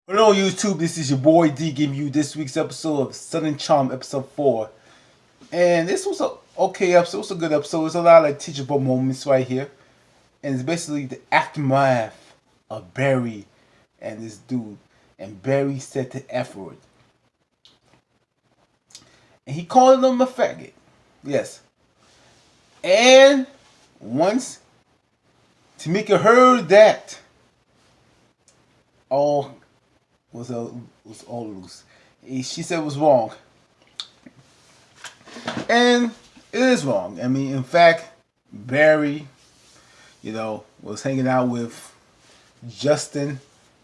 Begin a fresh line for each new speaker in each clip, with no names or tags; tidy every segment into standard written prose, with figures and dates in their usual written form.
Hello YouTube, this is your boy D giving you this week's episode of Southern Charm, episode 4. And this was a okay episode, it was a good episode. There's a lot of like teachable moments right here. And it's basically the aftermath of Barry and this dude. And Barry said the F word. And he called him a faggot. Yes. And once Tamika heard that, all was all loose. She said it was wrong. And it is wrong. I mean, in fact, Barry, was hanging out with Justin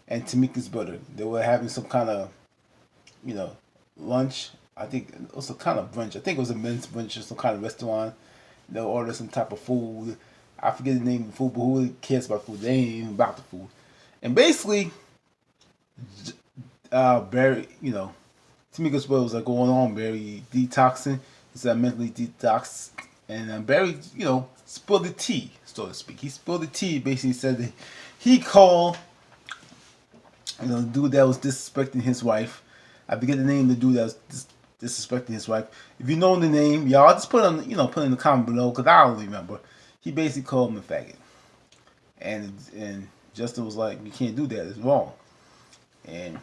and Tamika's brother. They were having some kind of, lunch. I think it was a kind of brunch. I think it was a men's brunch or some kind of restaurant. They'll order some type of food. I forget the name of the food, but who really cares about food? They ain't even about the food. And basically, Barry, Tamika's brother was like going on, Barry detoxing. He's mentally detox. And Barry, spilled the tea, so to speak. He spilled the tea. Basically said that he called, the dude that was disrespecting his wife. I forget the name of the dude that was disrespecting his wife. If you know the name, y'all just put on, put in the comment below because I don't remember. He basically called him a faggot, and Justin was like, "You can't do that. It's wrong." And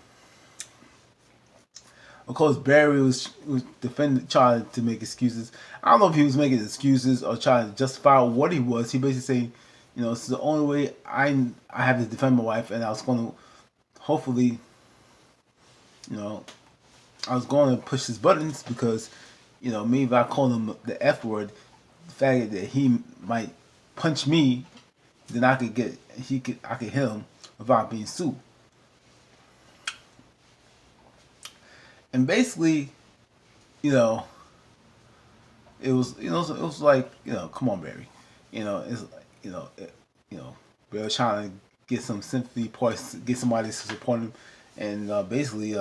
of course, Barry was defending, trying to make excuses. I don't know if he was making excuses or trying to justify what he was. He basically saying, "It's the only way I have to defend my wife, and I was going to hopefully, I was going to push his buttons because, maybe if I call him the F word, the fact that he might punch me, then I could hit him without being sued." And basically, you know, it was it was like come on, Barry, it's Barry was trying to get some sympathy points, get somebody to support him, and basically,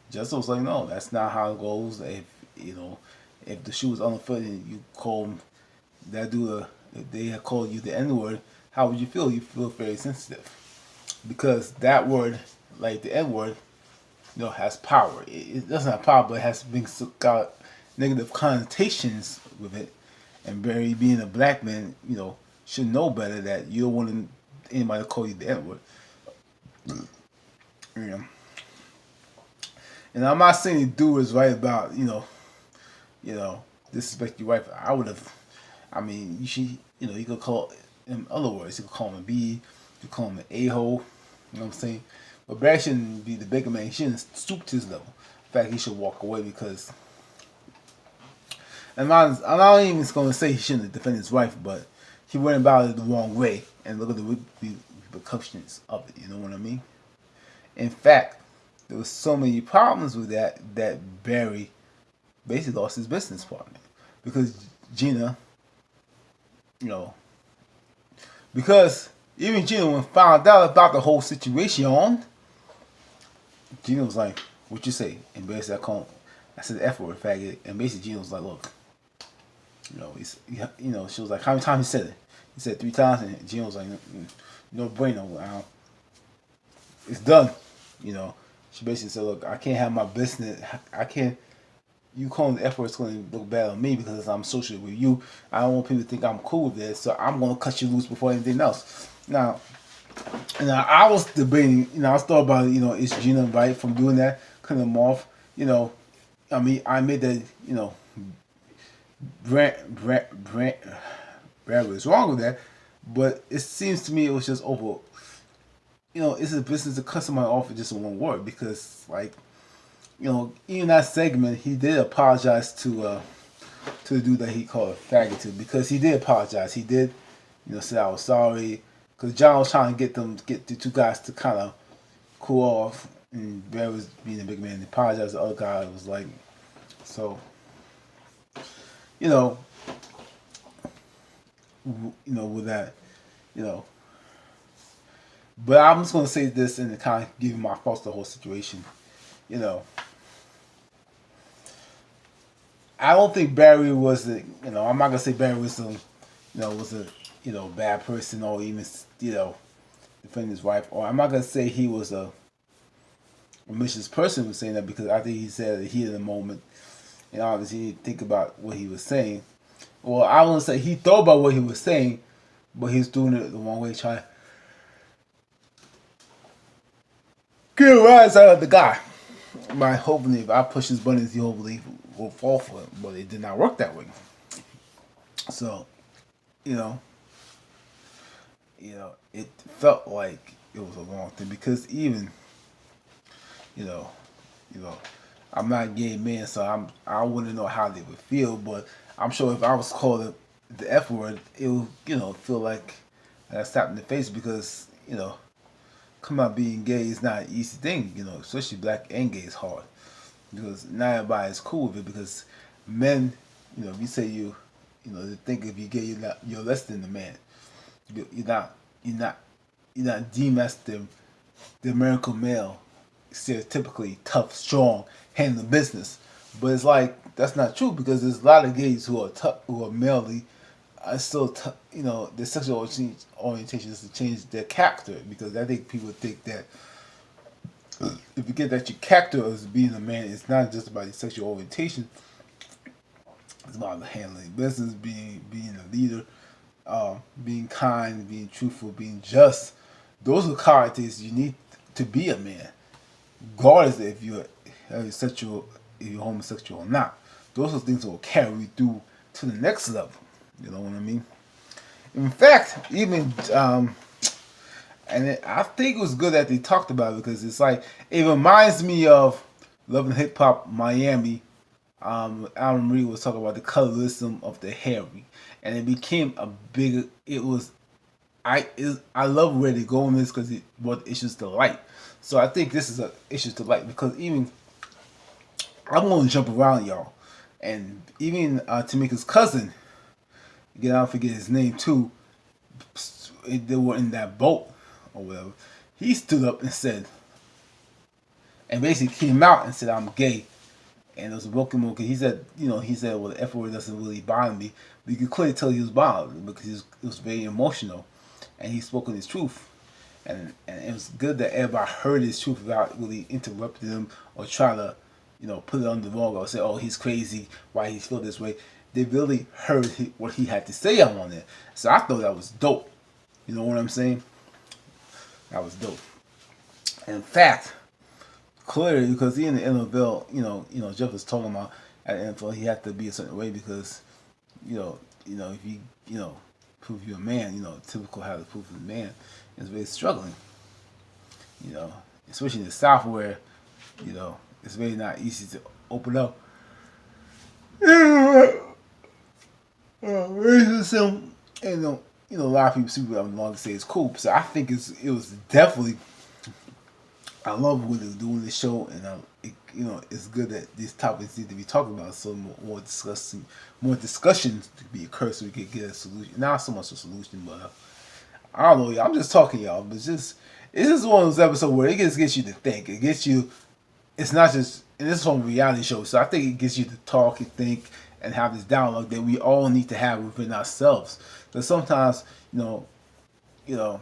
Justin was like, no, that's not how it goes. If the shoe was on the foot and you call that dude, if they had called you the N word, how would you feel? You feel very sensitive because that word, like the N word, has power. It doesn't have power, but it has been got negative connotations with it. And Barry, being a black man, should know better that you don't want anybody to call you the N word. Yeah. And I'm not saying the dude is right about disrespect your wife. I would have. I mean, you should. You could call in other words. You could call him a B. You could call him an a-hole. You know what I'm saying? But Barry shouldn't be the bigger man. He shouldn't stoop to his level. In fact, he should walk away because. And I'm not even going to say he shouldn't defend his wife, but he went about it the wrong way. And look at the repercussions of it. You know what I mean? In fact, there was so many problems with that Barry basically lost his business partner because Gina, you know, because even Gina, when found out about the whole situation, Gina was like, "What you say?" And basically, I said the F word, faggot. And basically, Gina was like, "Look, she was like, how many times he said it? He said 3 times, and Gina was like, no bueno, it's done." She basically said, "Look, I can't have my business. I can't. You calling the F word is going to look bad on me because I'm social with you. I don't want people to think I'm cool with this, so I'm going to cut you loose before anything else." Now, I was debating. I was thought about it. Is Gina right from doing that, cutting them off? I mean, I made that. Brad was wrong with that, but it seems to me it was just over. It's a business to cut somebody off with just one word because, like, even that segment, he did apologize to the dude that he called a faggot to because he did apologize. He did, say I was sorry because John was trying to get the two guys to kind of cool off, and Barry was being a big man. He apologized. The other guy was like, so, you know, with that, you know. But I'm just gonna say this and kind of give you my thoughts on the whole situation. You know, I don't think Barry was a, I'm not gonna say Barry was a, was a, bad person or even, defend his wife, or I'm not gonna say he was a malicious person for saying that, because I think he said that he in the moment, and obviously he didn't think about what he was saying. Well, I won't say he thought about what he was saying, but he was doing it the wrong way, trying to get a rise out of the guy. By hoping if I push his buttons, he hopefully will fall for it, but it did not work that way. So, you know, it felt like it was a wrong thing, because even, you know, you know, I'm not a gay man, so I wouldn't know how they would feel, but I'm sure if I was called the F word, it would, feel like I slapped in the face, because, come out being gay is not an easy thing, especially black and gay is hard, because not everybody is cool with it, because men, if you say they think if you're gay, you're less than the man. You're not deemed as the American male, stereotypically tough, strong, handling business. But it's like that's not true, because there's a lot of gays who are tough, who are malely, are still their sexual orientation is to change their character, because I think people think that if you get that your character as being a man, it's not just about your sexual orientation. It's about the handling business, being a leader, being kind, being truthful, being just. Those are qualities you need to be a man, regardless if you're sexual, if you're homosexual or not. Those are things that will carry you through to the next level. You know what I mean? In fact, even I think it was good that they talked about it, because it's like it reminds me of Love and Hip Hop Miami. Alan Reed was talking about the colorism of the Harry, and it became a bigger. It was I love where they go in this, because it brought issues to light. So I think this is a issues to light, because even I'm going to jump around, y'all, and even Tamika's cousin, again I don't forget his name too. They were in that boat or whatever. He stood up and said, and basically came out and said, "I'm gay." And it was a broken moment. He said, well, the F word doesn't really bother me. But you could clearly tell he was bothered, because it was very emotional, and he spoke his truth. And it was good that everybody heard his truth without really interrupting him or trying to, put it on the rug or say, "Oh, he's crazy. Why he feel this way?" They really heard what he had to say on it. So I thought that was dope. You know what I'm saying? That was dope. In fact, clearly, because he in the NFL, Jeff was talking about at the NFL, he had to be a certain way, because, if you, prove you're a man, typical how to prove you're a man is really struggling, especially in the South, where, it's really not easy to open up. Racism, and a lot of people I'm long to say it's cool. So I think it was definitely. I love what they're doing this show, and it's good that these topics need to be talked about, so more discussions to be occurred, so we can get a solution. Not so much a solution, but I don't know, y'all. I'm just talking, y'all. But it's just one of those episodes where it just gets you to think. It gets you. It's not just, and this is from a reality show, so I think it gets you to talk and think and have this dialogue that we all need to have within ourselves. Because sometimes, it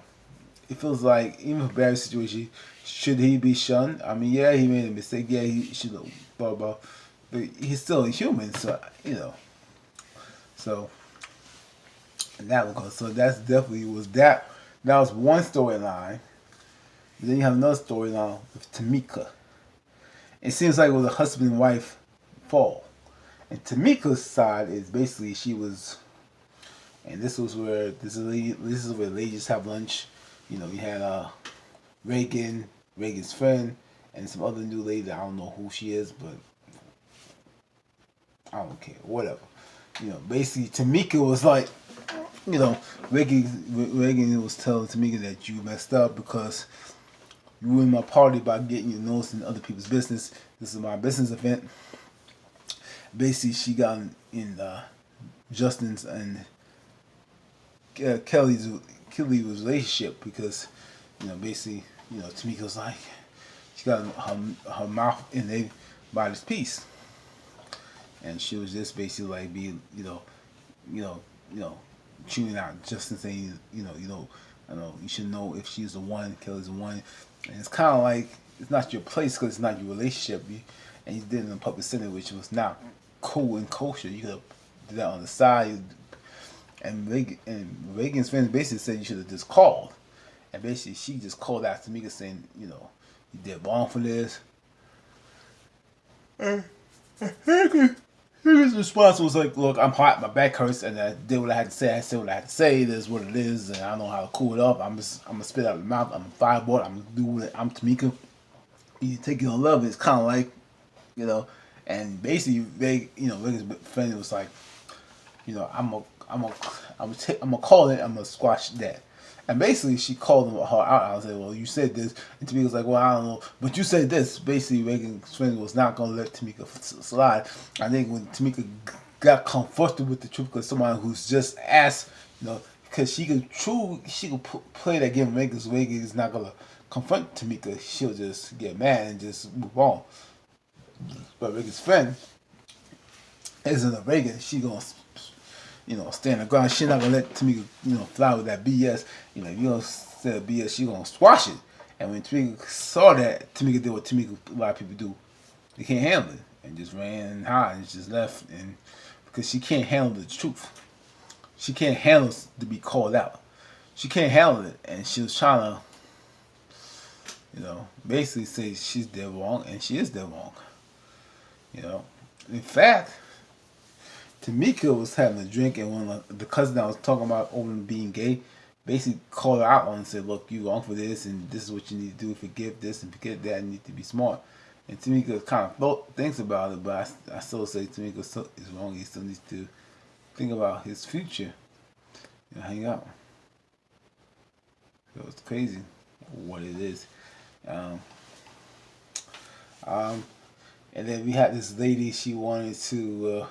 feels like, even for Barry's situation, should he be shunned? I mean, yeah, he made a mistake. Yeah, he should have thought about, but he's still a human. So so in that regard, so that's definitely was that. That was one storyline. Then you have another storyline with Tamika. It seems like it was a husband and wife fall. And Tamika's side is basically she was, and this is where ladies have lunch. You had Reagan's friend, and some other new lady that I don't know who she is, but I don't care, whatever. Basically Tamika was like, Reagan was telling Tamika that you messed up because you ruined my party by getting your nose in other people's business. This is my business event. Basically, she got in Justin's and Kelly's relationship, because basically, Tamika was like, she got her mouth in everybody's piece, and she was just basically like being, chewing out Justin, saying, You know, you should know if she's the one, Kelly's the one. And it's kind of like it's not your place because it's not your relationship. And you did it in a public setting, which was not cool and kosher. You could have did that on the side. Reagan's friends basically said you should have just called. And basically, she just called out Tamika saying, you know, you did wrong for this. His response was like, "Look, I'm hot, my back hurts, and I did what I had to say. I said what I had to say. This is what it is, and I don't know how to cool it up. I'm gonna spit out the mouth. I'm a fireboard. I'm gonna do what I'm Tamika. You take it on love. It's kind of like, you know, and basically, Reagan's friend was like, you know, I'm gonna call it. I'm gonna squash that." And basically, she called him her out. I was like, "Well, you said this," and Tamika was like, "Well, I don't know, but you said this." Basically, Reagan's friend was not gonna let Tamika slide. I think when Tamika got comforted with the truth, because someone who's just asked, you know, because she could play that game. Reagan is not gonna confront Tamika. She'll just get mad and just move on. But Reagan's friend isn't a Reagan. She gonna, you know, stand the ground. She's not gonna let Tamika, you know, fly with that BS. You know, if you don't say BS, she gonna squash it. And when Tamika saw that, Tamika did what Tamika a lot of people do. They can't handle it and just ran and hide and just left. And because she can't handle the truth, she can't handle to be called out. She can't handle it, and she was trying to, you know, basically say she's dead wrong, and she is dead wrong. You know, in fact, Tamika was having a drink, and one of the cousin I was talking about over being gay basically called her out on and said, "Look, you wrong for this, and this is what you need to do. Forgive this and forget that. You need to be smart." And Tamika kind of thinks about it, but I still say Tamika is wrong. He still needs to think about his future and hang out. So it's crazy what it is. Um, um, and then we had this lady. She wanted to.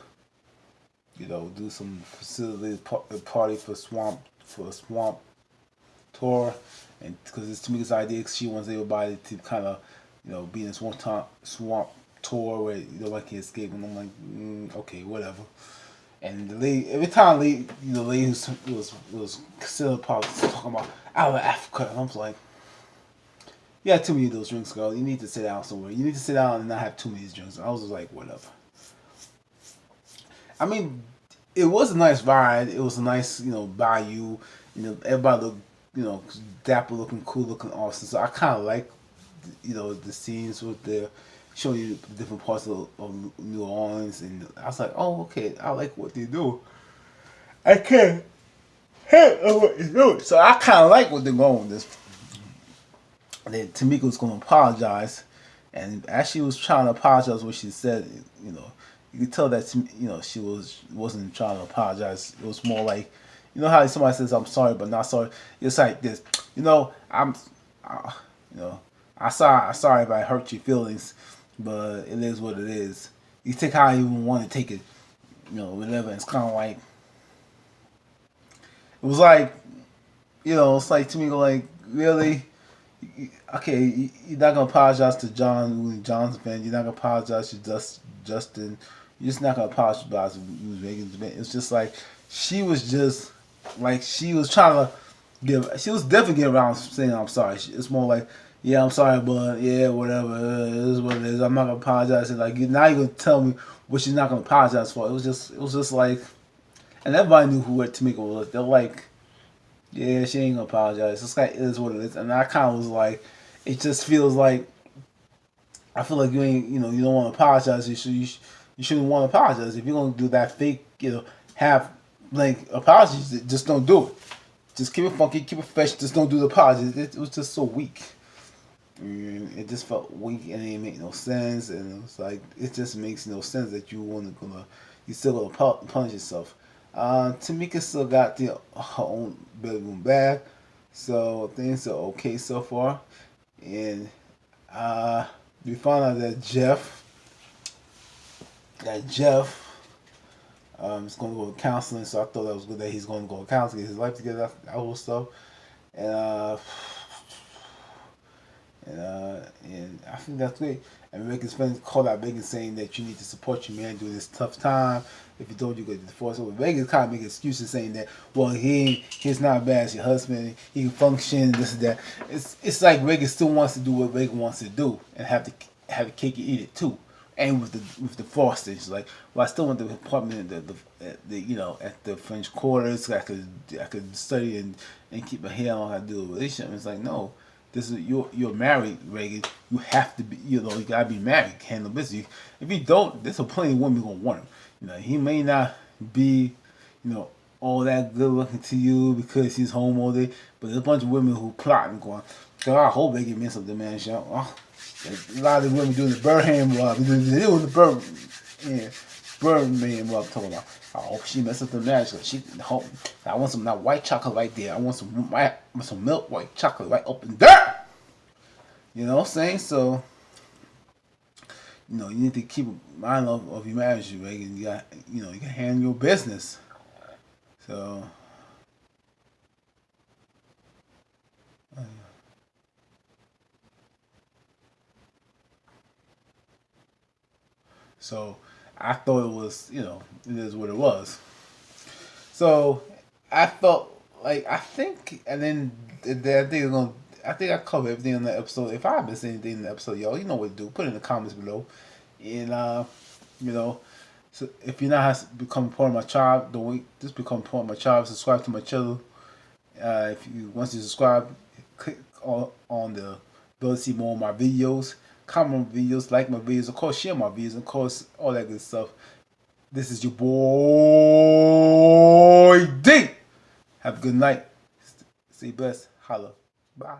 You know, do some facility party for a swamp tour, and because it's Tamika's idea, cause she wants everybody to kind of, you know, be in this swamp tour where nobody can escape. And I'm like, okay, whatever. And the lady, every time the lady who was considered part talking about out of Africa, and I'm like, you had too many of those drinks, girl. You need to sit down somewhere. You need to sit down and not have too many drinks. I was just like, whatever. I mean, it was a nice ride. It was a nice, you know, bayou. You know, everybody looked, you know, dapper looking, cool looking, awesome. So I kind of like, you know, the scenes with the showing you different parts of New Orleans, and I was like, oh, okay, I like what they do. I can't help what they do. So I kind of like what they're going with this. And then Tamika was going to apologize, and as she was trying to apologize, what she said, you know. You could tell that, you know, she wasn't trying to apologize. It was more like, you know how somebody says I'm sorry but not sorry. It's like this, you know. You know, I'm sorry if I hurt your feelings, but it is what it is. You take how you even want to take it, you know, whatever. It's kind of like it was like, you know, it's like to me like really. Okay, you're not gonna apologize to John's fan. You're not gonna apologize to Justin. You're just not gonna apologize to Megan's fan. It's just like she was just like she was trying to give. She was definitely getting around saying I'm sorry. It's more like, yeah, I'm sorry, but yeah, whatever. It is what it is. I'm not gonna apologize. And like now you're gonna tell me what she's not gonna apologize for. It was just like, and everybody knew who Tamika was. They're like. Yeah, she ain't gonna apologize. It's like it is what it is, and I kind of was like, it just feels like I feel like you ain't, you know, you don't want to apologize. You shouldn't want to apologize if you're gonna do that fake, you know, half like apologies. Just don't do it. Just keep it funky, keep it fresh. Just don't do the apologies. It was just so weak. It just felt weak and it didn't make no sense. And it was like it just makes no sense that you still gonna punish yourself. Tamika still got her own bedroom bag, so things are okay so far. And we found out that Jeff is going to go to counseling. So I thought that was good that he's going to go to counseling, get his life together, that whole stuff. And And I think that's great. And Reagan's friends called out Reagan saying that you need to support your man during this tough time. If you don't, you get divorced. So Reagan's kind of making excuses saying that, well, he's not as bad as your husband. He can function, this and that. It's like Reagan still wants to do what Reagan wants to do and have the cake and eat it too. And with the frosting, like, well, I still want the apartment at the French Quarters. So I could study and keep my head on how to do a relationship. And it's like, no, this is you're married, Reagan. You have to be, you gotta be married, handle business. If you don't, there's a plenty of women gonna want him. He may not be, all that good looking to you because he's home all day, but there's a bunch of women who plot and going, God, I hope they get me something, man. Oh, a lot of the women doing the Birmingham rub. They doing the Birmingham rub. Talking about, I hope she messes up the marriage. I want some that white chocolate right there. I want some milk white chocolate right up in there. You know what I'm saying? So, you need to keep mind of your marriage, Reagan. You got, you can handle your business. So. So I thought it was, it is what it was. So I felt like and then I think I covered everything in the episode. If I missed anything in the episode, y'all, you know what to do. Put it in the comments below, and you know, so if you're not become part of my tribe, don't wait. Just become part of my tribe. Subscribe to my channel. If you once you subscribe, click on the ability to see more of my videos. Comment on videos, like my videos, of course, share my videos, of course, all that good stuff. This is your boy D. Have a good night. Stay blessed. Holla. Bye.